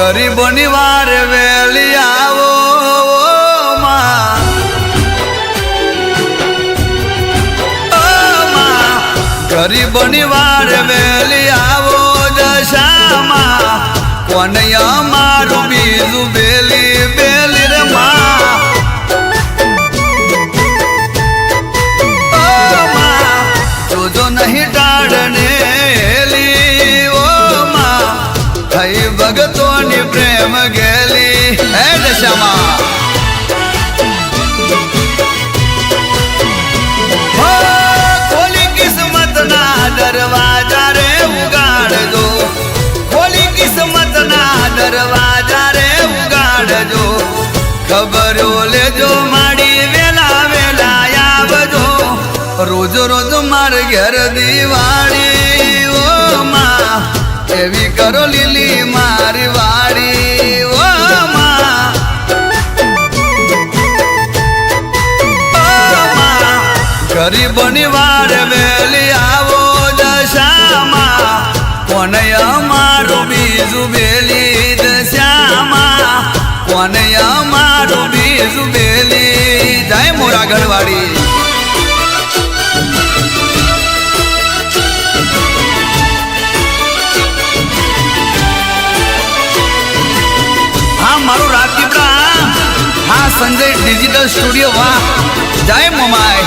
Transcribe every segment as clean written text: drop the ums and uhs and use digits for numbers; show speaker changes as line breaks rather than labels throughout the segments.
ગરીબોની વાર વેલી આવો ગરીબોની વાર વેલી આવો દશામાં કોને અમારું બીજું બેલી બેલી રે જોજો નહીં ટાળને થઈ ભગતોની પ્રેમ ગેલી હે દશામાં ખોલી કિસ્મત ના દરવાજા રે ઉગાડજો ખોલી કિસ્મત ના દરવાજા રે ઉગાડજો ખબરો લેજો માડી વેલા વેલા આવજો રોજ રોજ માર ઘેર દિવાળી ઓ માં એવી કરો લીલી મારી વાડી ઓ ગરીબોની વાર વેલી આવો દશામાં કોને અમારું બીજું બેલી દશામાં કોને અમારું બીજું બેલી જાય મોરા ઘરવાળી મારું રાજપીપળા હા સંજય ડિજિટલ સ્ટુડિયો વાહ જય મોમાય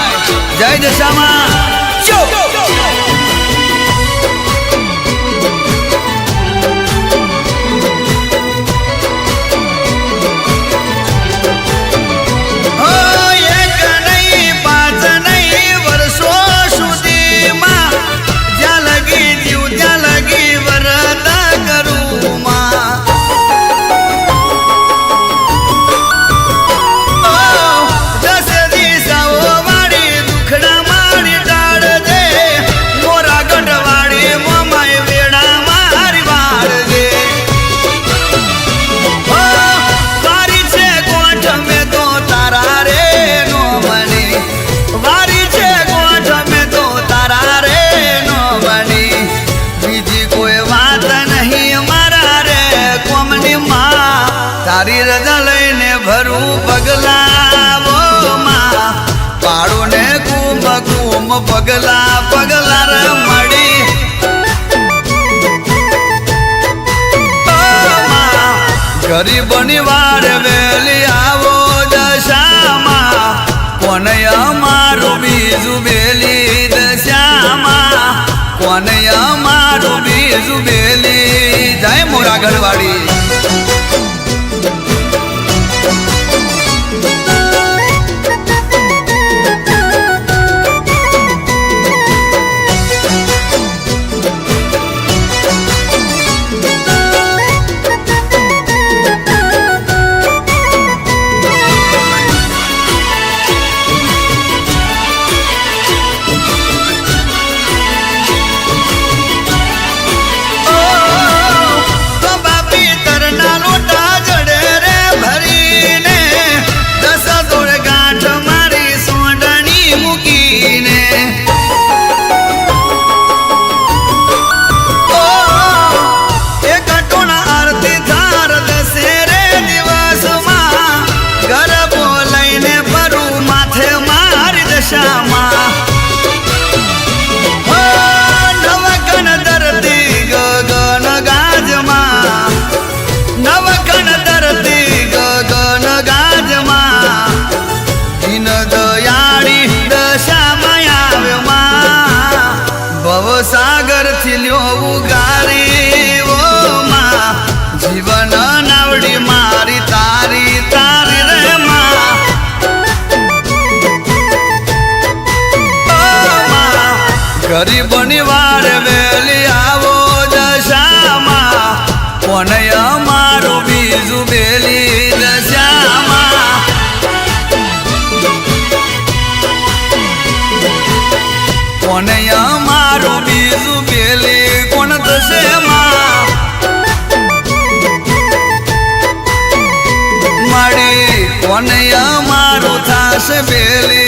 જય દશામાં ચો તારી રજા લઈને ભરું પગલા પાડું ને કુમ કુમ પગલા પગલા રે મળી ગરીબોની વાર વેલી આવો દશામાં કોને અમારું બીજું બેલી દશામાં કોને અમારું બીજું બેલી જાય મોરા ઘરવાળી સાગર થી લ્યો ઉગારી ઓ માં જીવન નાવડી મારી તારી તારી રે માં ગરીબોની વાર વેલી આવો દશામાં કોને અમારું બીજું બેલી દશામાં કોને અમારું બીજું બેલી કોણ થશે માડી કોને અમારું થશે બેલી